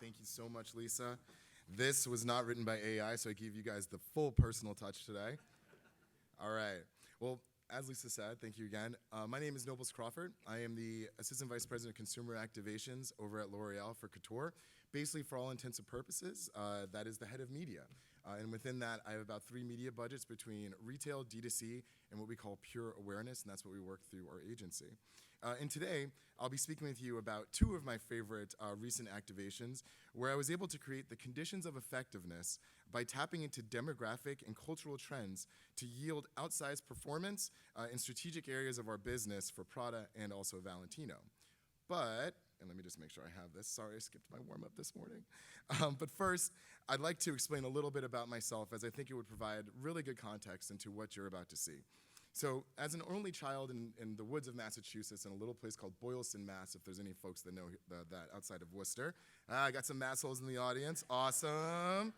Thank you so much, Lisa. This was not written by AI, so I gave you guys the full personal touch today. All right. Well, as Lisa said, thank you again. My name is Nobles Crawford. I am the Assistant Vice President of Consumer Activations over at L'Oreal for Couture. Basically, for all intents and purposes, that is the head of media. And within that, I have about 3 media budgets between retail, D2C, and what we call pure awareness, and that's what we work through our agency. And today, I'll be speaking with you about 2 of my favorite recent activations, where I was able to create the conditions of effectiveness by tapping into demographic and cultural trends to yield outsized performance in strategic areas of our business for Prada and also Valentino. But, and let me just make sure I have this. Sorry, I skipped my warm-up this morning. But first, I'd like to explain a little bit about myself, as I think it would provide really good context into what you're about to see. So, as an only child in the woods of Massachusetts, in a little place called Boylston, Mass., if there's any folks that know that outside of Worcester. I got some Massholes in the audience. Awesome.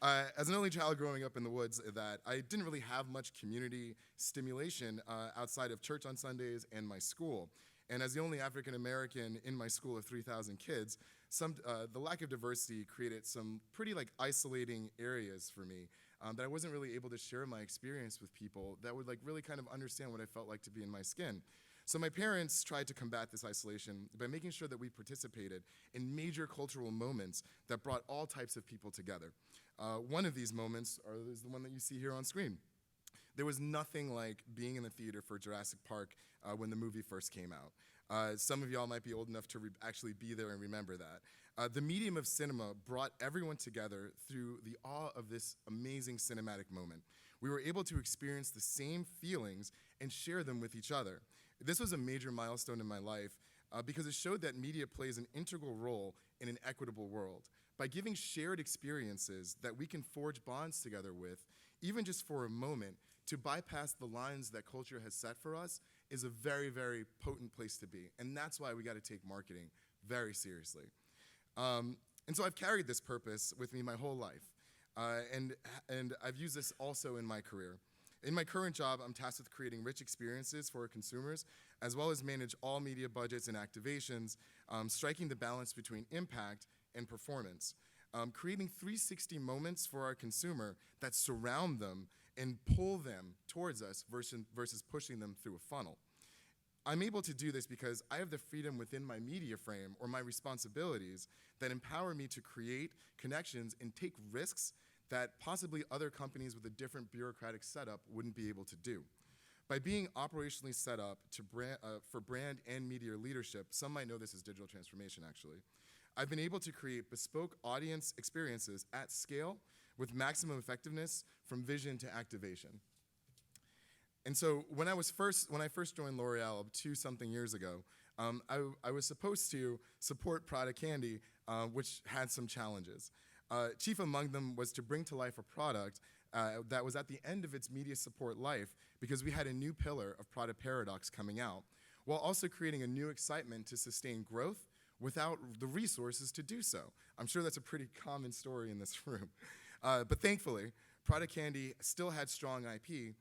As an only child growing up in the woods, that I didn't really have much community stimulation outside of church on Sundays and my school. And as the only African American in my school of 3,000 kids, the lack of diversity created some pretty isolating areas for me that I wasn't really able to share my experience with people that would really kind of understand what I felt like to be in my skin. So my parents tried to combat this isolation by making sure that we participated in major cultural moments that brought all types of people together. One of these moments is the one that you see here on screen. There was nothing like being in the theater for Jurassic Park when the movie first came out. Some of y'all might be old enough to actually be there and remember that. The medium of cinema brought everyone together through the awe of this amazing cinematic moment. We were able to experience the same feelings and share them with each other. This was a major milestone in my life because it showed that media plays an integral role in an equitable world. By giving shared experiences that we can forge bonds together with, even just for a moment, to bypass the lines that culture has set for us is a very, very potent place to be. And that's why we got to take marketing very seriously. And so I've carried this purpose with me my whole life. And I've used this also in my career. In my current job, I'm tasked with creating rich experiences for our consumers, as well as manage all media budgets and activations, striking the balance between impact and performance. Creating 360 moments for our consumer that surround them and pull them towards us versus pushing them through a funnel. I'm able to do this because I have the freedom within my media frame or my responsibilities that empower me to create connections and take risks that possibly other companies with a different bureaucratic setup wouldn't be able to do. By being operationally set up for brand and media leadership, some might know this as digital transformation actually, I've been able to create bespoke audience experiences at scale with maximum effectiveness from vision to activation. And so when I first joined L'Oreal 2-something years ago, I was supposed to support Prada Candy, which had some challenges. Chief among them was to bring to life a product that was at the end of its media support life because we had a new pillar of Prada Paradox coming out, while also creating a new excitement to sustain growth without the resources to do so. I'm sure that's a pretty common story in this room. But thankfully, Prada Candy still had strong IP,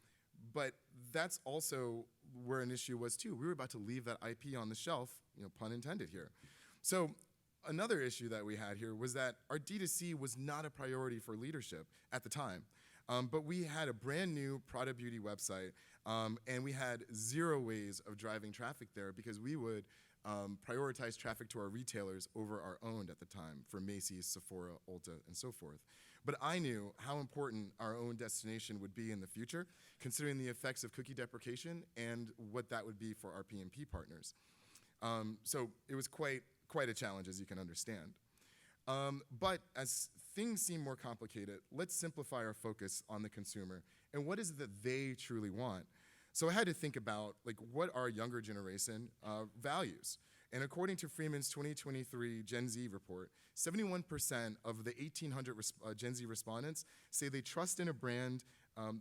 but that's also where an issue was too. We were about to leave that IP on the shelf, pun intended here. So another issue that we had here was that our D2C was not a priority for leadership at the time. But we had a brand new Prada Beauty website, and we had 0 ways of driving traffic there because we would prioritize traffic to our retailers over our owned at the time for Macy's, Sephora, Ulta, and so forth. But I knew how important our own destination would be in the future, considering the effects of cookie deprecation and what that would be for our P&P partners. So it was quite a challenge, as you can understand. But as things seem more complicated, let's simplify our focus on the consumer and what is it that they truly want. So I had to think about what our younger generation values. And according to Freeman's 2023 Gen Z report, 71% of the 1,800 Gen Z respondents say they trust in a brand,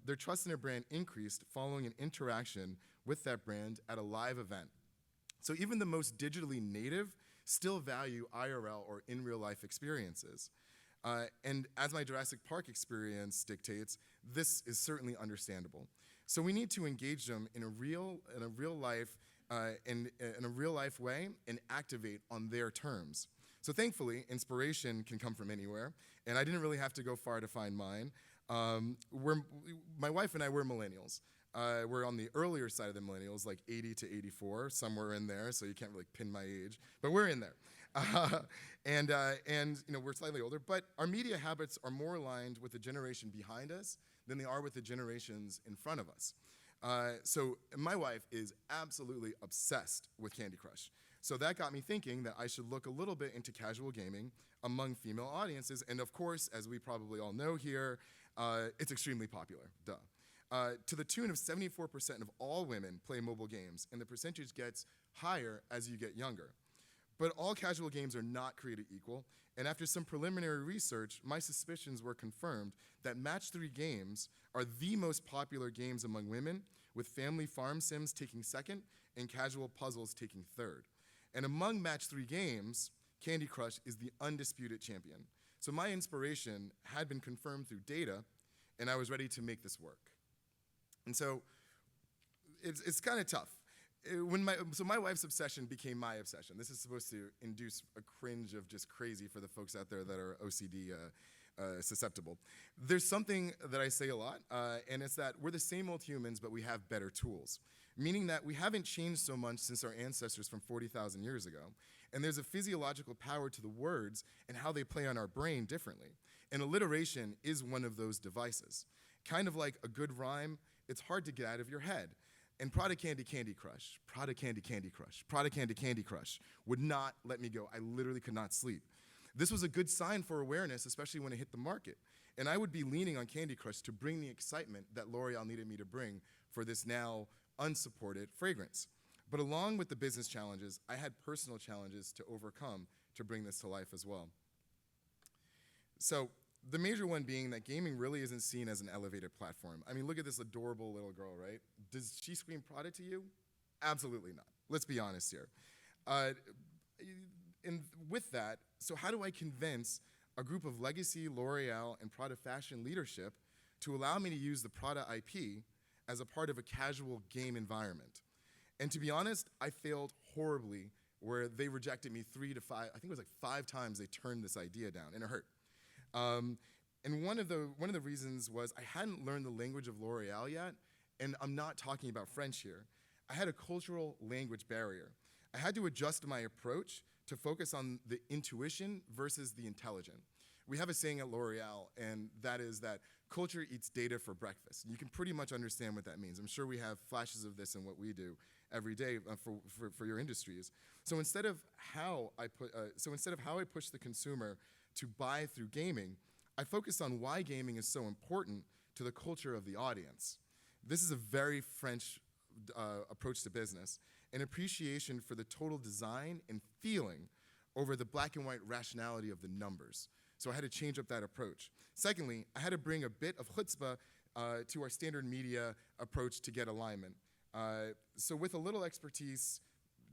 their trust in a brand increased following an interaction with that brand at a live event. So even the most digitally native still value IRL or in real life experiences. And as my Jurassic Park experience dictates, this is certainly understandable. So we need to engage them in a real life way and activate on their terms. So thankfully, inspiration can come from anywhere, and I didn't really have to go far to find mine. My wife and I, we're millennials. We're on the earlier side of the millennials, like 80 to 84, somewhere in there, so you can't really pin my age, but we're in there. And we're slightly older, but our media habits are more aligned with the generation behind us than they are with the generations in front of us. So my wife is absolutely obsessed with Candy Crush. So that got me thinking that I should look a little bit into casual gaming among female audiences, and of course, as we probably all know here, it's extremely popular, duh. To the tune of 74% of all women play mobile games, and the percentage gets higher as you get younger. But all casual games are not created equal, and after some preliminary research, my suspicions were confirmed that Match 3 games are the most popular games among women, with family farm sims taking second and casual puzzles taking third. And among Match 3 games, Candy Crush is the undisputed champion. So my inspiration had been confirmed through data, and I was ready to make this work. And so it's kind of tough. So my wife's obsession became my obsession. This is supposed to induce a cringe of just crazy for the folks out there that are OCD susceptible. There's something that I say a lot, and it's that we're the same old humans, but we have better tools, meaning that we haven't changed so much since our ancestors from 40,000 years ago. And there's a physiological power to the words and how they play on our brain differently. And alliteration is one of those devices. Kind of like a good rhyme, it's hard to get out of your head. And Prada Candy Candy Crush, Prada Candy Candy Crush, Prada Candy Candy Crush would not let me go. I literally could not sleep. This was a good sign for awareness, especially when it hit the market. And I would be leaning on Candy Crush to bring the excitement that L'Oreal needed me to bring for this now unsupported fragrance. But along with the business challenges, I had personal challenges to overcome to bring this to life as well. So the major one being that gaming really isn't seen as an elevated platform. I mean, look at this adorable little girl, right? Does she scream Prada to you? Absolutely not. Let's be honest here. And with that, so how do I convince a group of legacy L'Oreal and Prada fashion leadership to allow me to use the Prada IP as a part of a casual game environment? And to be honest, I failed horribly where they rejected me 3 to 5, I think it was like 5 times they turned this idea down, and it hurt. And one of the reasons was I hadn't learned the language of L'Oreal yet, and I'm not talking about French here. I had a cultural language barrier. I had to adjust my approach to focus on the intuition versus the intelligent. We have a saying at L'Oreal, and that is that culture eats data for breakfast. And you can pretty much understand what that means. I'm sure we have flashes of this in what we do every day for your industries. So instead of how I push the consumer to buy through gaming, I focused on why gaming is so important to the culture of the audience. This is a very French approach to business, an appreciation for the total design and feeling over the black and white rationality of the numbers. So I had to change up that approach. Secondly, I had to bring a bit of chutzpah to our standard media approach to get alignment. So with a little expertise,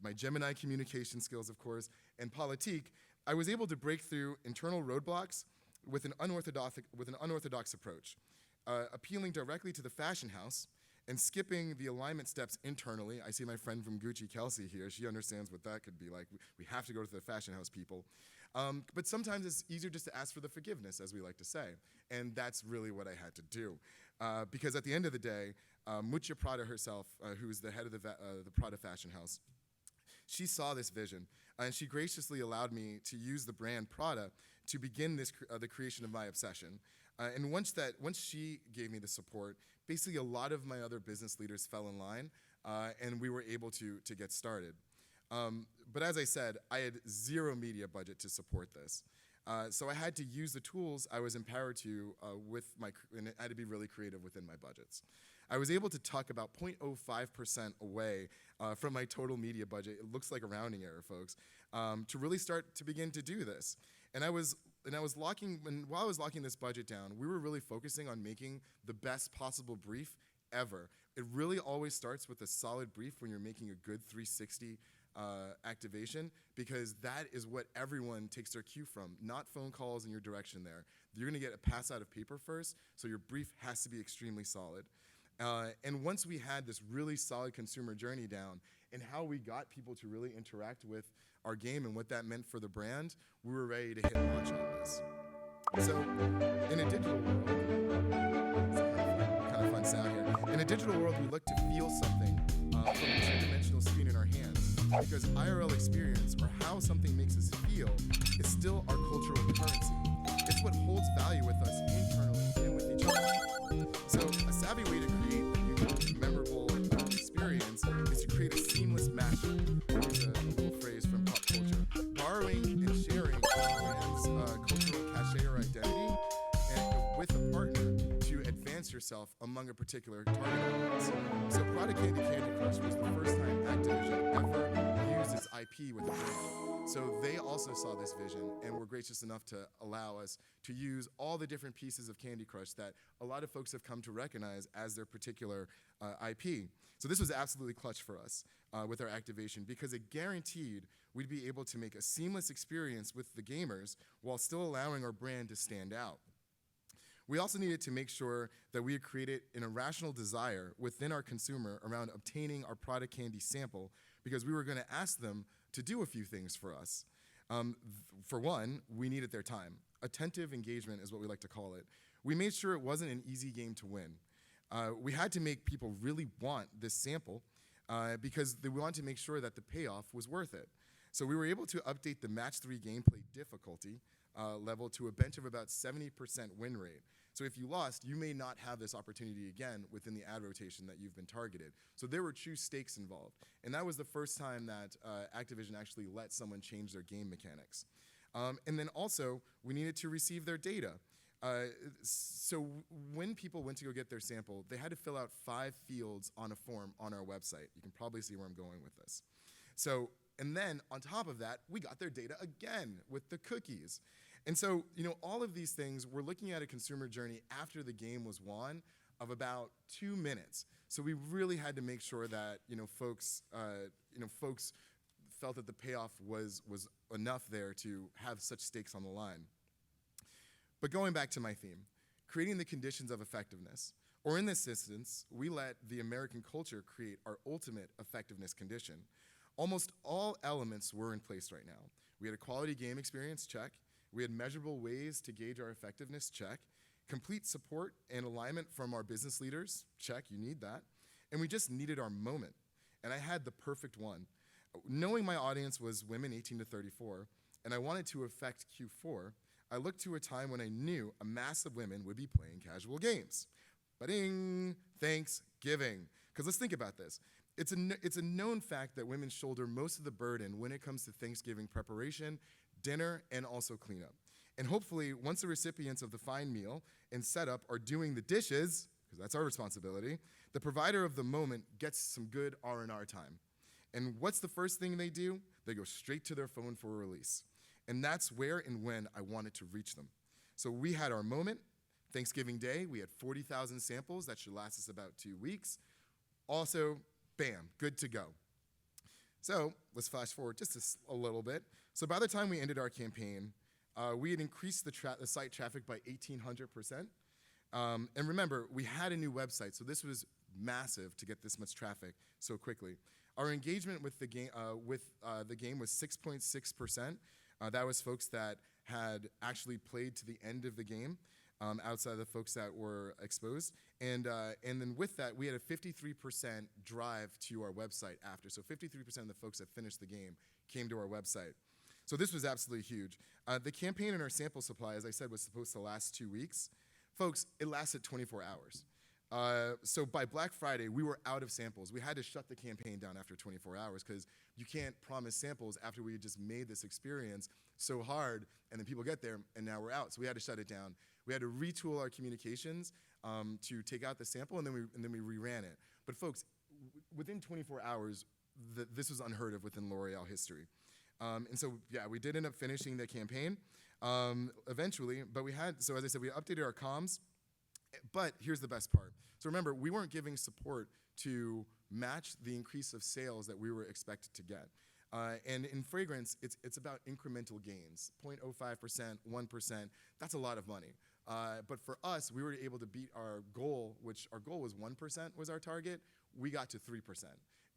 my Gemini communication skills, of course, and politique, I was able to break through internal roadblocks with an unorthodox approach, appealing directly to the fashion house and skipping the alignment steps internally. I see my friend from Gucci, Kelsey, here. She understands what that could be like. We have to go to the fashion house people. But sometimes it's easier just to ask for the forgiveness, as we like to say. And that's really what I had to do. Because at the end of the day, Mucha Prada herself, who's the head of the Prada fashion house, she saw this vision, and she graciously allowed me to use the brand Prada to begin the creation of my obsession. And once she gave me the support, basically a lot of my other business leaders fell in line, and we were able to get started. But as I said, I had zero media budget to support this. So I had to use the tools I was empowered to and I had to be really creative within my budgets. I was able to tuck about 0.05% away from my total media budget. It looks like a rounding error, folks, to really start to begin to do this. While I was locking this budget down, we were really focusing on making the best possible brief ever. It really always starts with a solid brief when you're making a good 360 activation, because that is what everyone takes their cue from, not phone calls in your direction there. You're gonna get a pass out of paper first, so your brief has to be extremely solid. And once we had this really solid consumer journey down and how we got people to really interact with our game and what that meant for the brand, we were ready to hit launch on this. So in a digital world, kind of fun sound here. In a digital world, we look to feel something from a two-dimensional screen in our hands, because IRL experience, or how something makes us feel, is still our cultural currency. It's what holds value with us internally and with each other. So a savvy way to create a unique, memorable experience is to create a seamless mashup. Here's a little phrase from pop culture. Borrowing and sharing a brand's cultural cachet or identity, and with a partner to advance yourself among a particular target audience. So Product Candy Crush was the first time Activision ever used its IP with a brand. So they also saw this vision and were gracious enough to allow us to use all the different pieces of Candy Crush that a lot of folks have come to recognize as their particular IP. So this was absolutely clutch for us with our activation, because it guaranteed we'd be able to make a seamless experience with the gamers while still allowing our brand to stand out. We also needed to make sure that we had created an irrational desire within our consumer around obtaining our product candy sample, because we were going to ask them to do a few things for us. For one, we needed their time. Attentive engagement is what we like to call it. We made sure it wasn't an easy game to win. We had to make people really want this sample because we wanted to make sure that the payoff was worth it. So we were able to update the match 3 gameplay difficulty level to a bench of about 70% win rate. So if you lost, you may not have this opportunity again within the ad rotation that you've been targeted. So there were true stakes involved. And that was the first time that Activision actually let someone change their game mechanics. And then also, we needed to receive their data. So when people went to go get their sample, they had to fill out 5 fields on a form on our website. You can probably see where I'm going with this. So, and then on top of that, we got their data again with the cookies. And so, all of these things, we're looking at a consumer journey after the game was won of about 2 minutes. So we really had to make sure that, folks felt that the payoff was enough there to have such stakes on the line. But going back to my theme, creating the conditions of effectiveness, or in this instance, we let the American culture create our ultimate effectiveness condition. Almost all elements were in place right now. We had a quality game experience, check. We had measurable ways to gauge our effectiveness, check. Complete support and alignment from our business leaders, check, you need that. And we just needed our moment. And I had the perfect one. Knowing my audience was women 18 to 34, and I wanted to affect Q4, I looked to a time when I knew a mass of women would be playing casual games. Ba-ding, Thanksgiving. Because let's think about this. It's a known fact that women shoulder most of the burden when it comes to Thanksgiving preparation, dinner, and also cleanup. And hopefully, once the recipients of the fine meal and setup are doing the dishes, because that's our responsibility, the provider of the moment gets some good R&R time. And what's the first thing they do? They go straight to their phone for a release. And that's where and when I wanted to reach them. So we had our moment. Thanksgiving Day, we had 40,000 samples. That should last us about 2 weeks. Also, bam, good to go. So let's flash forward just a little bit. So by the time we ended our campaign, we had increased the site traffic by 1,800%. And remember, we had a new website, so this was massive to get this much traffic so quickly. Our engagement with the game was 6.6%. That was folks that had actually played to the end of the game, outside of the folks that were exposed. And then with that, we had a 53% drive to our website after. So 53% of the folks that finished the game came to our website. So this was absolutely huge. The campaign in our sample supply, as I said, was supposed to last 2 weeks. Folks, it lasted 24 hours. So by Black Friday, we were out of samples. We had to shut the campaign down after 24 hours because you can't promise samples after we had just made this experience so hard, and then people get there, and now we're out. So we had to shut it down. We had to retool our communications to take out the sample, and then we reran it. But folks, within 24 hours, this was unheard of within L'Oreal history. And so, yeah, we did end up finishing the campaign eventually, but so as I said, we updated our comms. But here's the best part. So remember, we weren't giving support to match the increase of sales that we were expected to get. And in fragrance, it's about incremental gains, 0.05%, 1%. That's a lot of money. But for us, we were able to beat our goal, which our goal was 1% was our target. We got to 3%.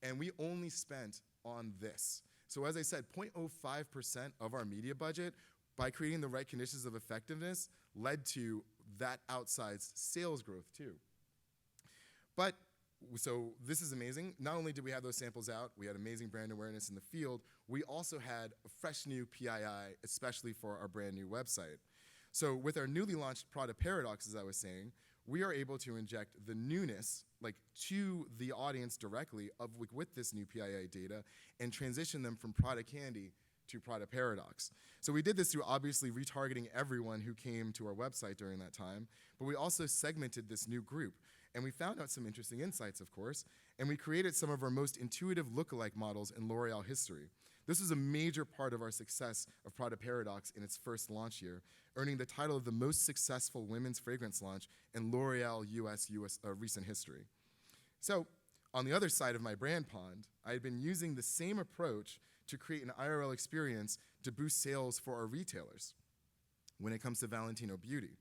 And we only spent on this. So as I said, 0.05% of our media budget, by creating the right conditions of effectiveness, led to that outsized sales growth too. But, so this is amazing. Not only did we have those samples out, we had amazing brand awareness in the field, we also had a fresh new PII, especially for our brand new website. So with our newly launched product Paradox, as I was saying, we are able to inject the newness to the audience directly with this new PII data and transition them from product candy to product Paradox. So we did this through obviously retargeting everyone who came to our website during that time, but we also segmented this new group. And we found out some interesting insights, of course, and we created some of our most intuitive lookalike models in L'Oreal history. This was a major part of our success of Product Paradox in its first launch year, earning the title of the most successful women's fragrance launch in L'Oreal US recent history. So, on the other side of my brand pond, I had been using the same approach to create an IRL experience to boost sales for our retailers when it comes to Valentino Beauty.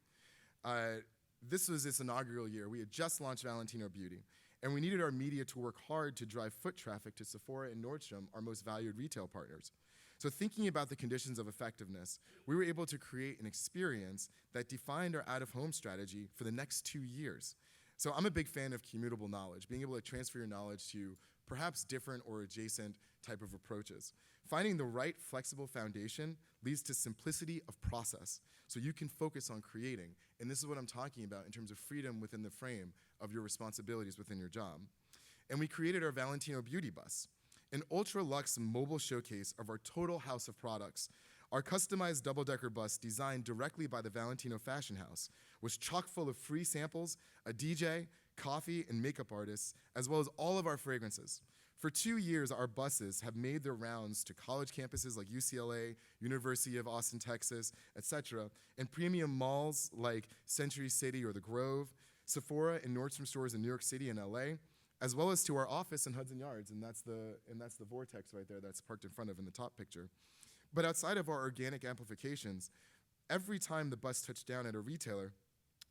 This was its inaugural year. We had just launched Valentino Beauty, and we needed our media to work hard to drive foot traffic to Sephora and Nordstrom, our most valued retail partners. So thinking about the conditions of effectiveness, we were able to create an experience that defined our out-of-home strategy for the next 2 years. So I'm a big fan of commutable knowledge, being able to transfer your knowledge to perhaps different or adjacent type of approaches. Finding the right flexible foundation leads to simplicity of process, so you can focus on creating. And this is what I'm talking about in terms of freedom within the frame of your responsibilities within your job. And we created our Valentino Beauty Bus, an ultra-luxe mobile showcase of our total house of products. Our customized double-decker bus, designed directly by the Valentino Fashion House, was chock full of free samples, a DJ, coffee, and makeup artists, as well as all of our fragrances. For 2 years, our buses have made their rounds to college campuses like UCLA, University of Austin, Texas, etc., and premium malls like Century City or The Grove, Sephora and Nordstrom stores in New York City and LA, as well as to our office in Hudson Yards, and that's the Vortex right there that's parked in front of in the top picture. But outside of our organic amplifications, every time the bus touched down at a retailer,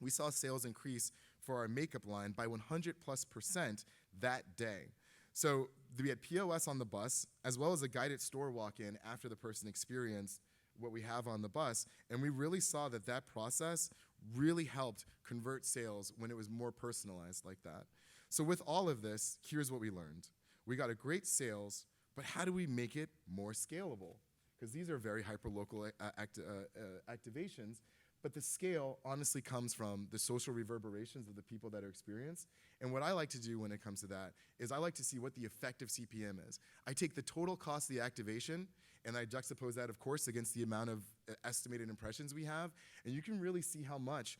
we saw sales increase for our makeup line by 100+% that day. So we had POS on the bus, as well as a guided store walk-in after the person experienced what we have on the bus, and we really saw that that process really helped convert sales when it was more personalized like that. So with all of this, here's what we learned. We got a great sales, but how do we make it more scalable? Because these are very hyper-local activations, but the scale honestly comes from the social reverberations of the people that are experienced. And what I like to do when it comes to that is I like to see what the effective CPM is. I take the total cost of the activation, and I juxtapose that, of course, against the amount of estimated impressions we have, and you can really see how much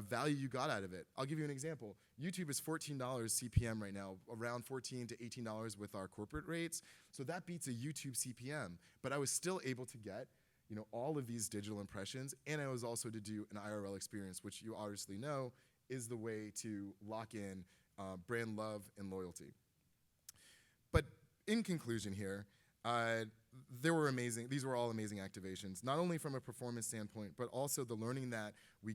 value you got out of it. I'll give you an example. YouTube is $14 CPM right now, around $14 to $18 with our corporate rates, so that beats a YouTube CPM, but I was still able to get all of these digital impressions, and I was also to do an IRL experience, which you obviously know is the way to lock in brand love and loyalty. But in conclusion here, these were all amazing activations, not only from a performance standpoint, but also the learning that we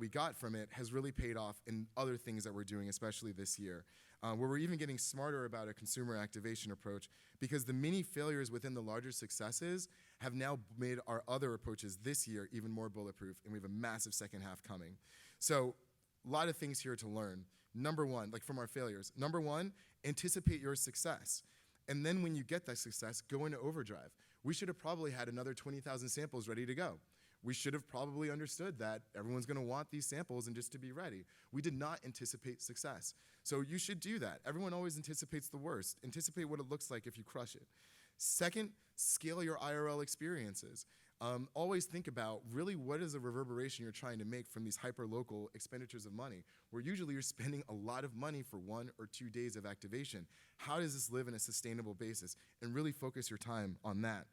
got from it has really paid off in other things that we're doing, especially this year, where we're even getting smarter about a consumer activation approach, because the many failures within the larger successes have now made our other approaches this year even more bulletproof, and we have a massive second half coming. So a lot of things here to learn. Number one, from our failures. Number one, anticipate your success. And then when you get that success, go into overdrive. We should have probably had another 20,000 samples ready to go. We should have probably understood that everyone's going to want these samples and just to be ready. We did not anticipate success. So you should do that. Everyone always anticipates the worst. Anticipate what it looks like if you crush it. Second, scale your IRL experiences. Always think about really what is the reverberation you're trying to make from these hyper-local expenditures of money, where usually you're spending a lot of money for 1 or 2 days of activation. How does this live in a sustainable basis? And really focus your time on that.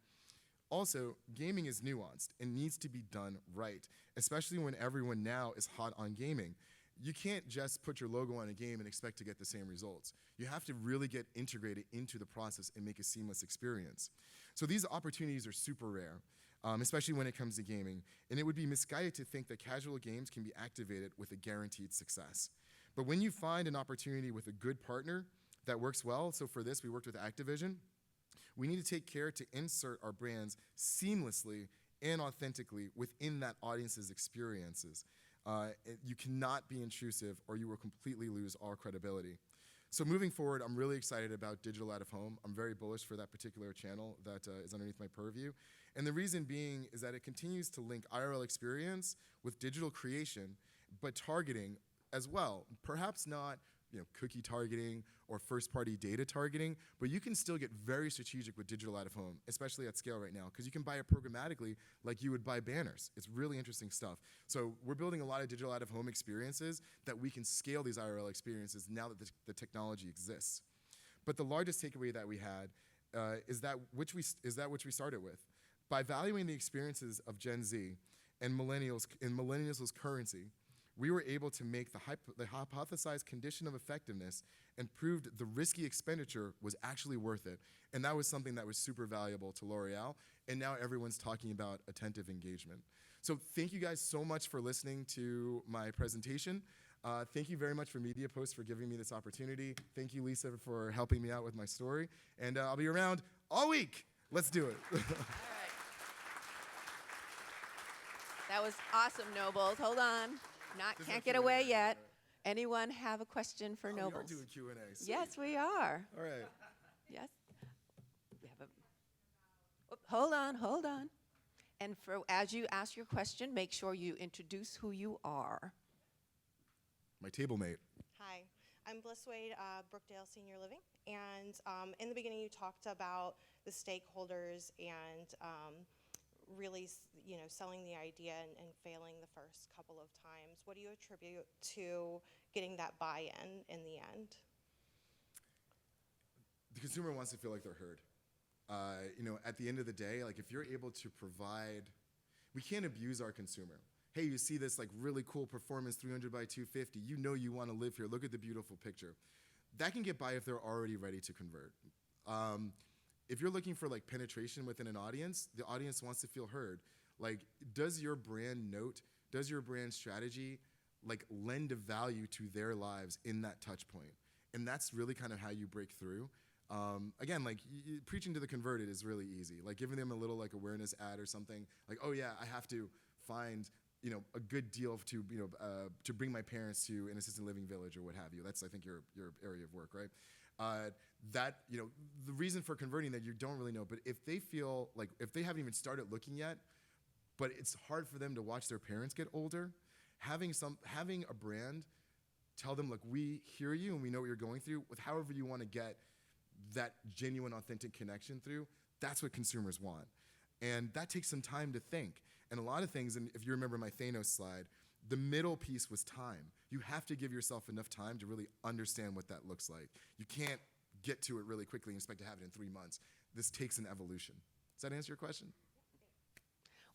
Also, gaming is nuanced and needs to be done right, especially when everyone now is hot on gaming. You can't just put your logo on a game and expect to get the same results. You have to really get integrated into the process and make a seamless experience. So these opportunities are super rare, especially when it comes to gaming, and it would be misguided to think that casual games can be activated with a guaranteed success. But when you find an opportunity with a good partner that works well, so for this we worked with Activision, We need to take care to insert our brands seamlessly and authentically within that audience's experiences. You cannot be intrusive or you will completely lose all credibility. So moving forward, I'm really excited about digital out of home. I'm very bullish for that particular channel that is underneath my purview. And the reason being is that it continues to link IRL experience with digital creation, but targeting as well. Perhaps not cookie targeting or first-party data targeting, but you can still get very strategic with digital out of home, especially at scale right now, because you can buy it programmatically like you would buy banners. It's really interesting stuff. So we're building a lot of digital out of home experiences that we can scale these IRL experiences now that the technology exists. But the largest takeaway that we had is that which we started with. By valuing the experiences of Gen Z and millennials' currency, we were able to make the hypothesized condition of effectiveness and proved the risky expenditure was actually worth it. And that was something that was super valuable to L'Oreal, and now everyone's talking about attentive engagement. So thank you guys so much for listening to my presentation. Thank you very much for Media Post for giving me this opportunity. Thank you, Lisa, for helping me out with my story. And I'll be around all week. Let's do it. All right. That was awesome, Nobles. Hold on. Can't get away yet. Anyone have a question for Nobles? We are doing Q&A. Yes, we are. All right. Yes. We have hold on. And as you ask your question, make sure you introduce who you are. My table mate. Hi, I'm Bliss Wade, Brookdale Senior Living. And in the beginning, you talked about the stakeholders and really, selling the idea and failing the first couple of times. What do you attribute to getting that buy-in in the end? The consumer wants to feel like they're heard. At the end of the day, like if you're able to provide, we can't abuse our consumer. Hey, you see this like really cool performance 300 by 250. You want to live here. Look at the beautiful picture. That can get by if they're already ready to convert. If you're looking for like penetration within an audience, the audience wants to feel heard. Like, does your brand note, does your brand strategy like lend a value to their lives in that touch point? And that's really kind of how you break through. Again, like preaching to the converted is really easy. Like giving them a little like awareness ad or something. Like, oh yeah, I have to find a good deal to bring my parents to an assisted living village or what have you. That's I think your area of work, right? The reason for converting that you don't really know, but if they feel like, if they haven't even started looking yet, but it's hard for them to watch their parents get older, having a brand tell them, look, we hear you and we know what you're going through, with however you want to get that genuine, authentic connection through, that's what consumers want. And that takes some time to think. And a lot of things, and if you remember my Thanos slide, the middle piece was time. You have to give yourself enough time to really understand what that looks like. You can't get to it really quickly and expect to have it in 3 months. This takes an evolution. Does that answer your question?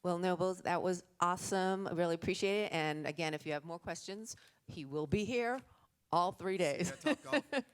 Well, Nobles, that was awesome. I really appreciate it. And again, if you have more questions, he will be here all 3 days. Yeah, Top Golf.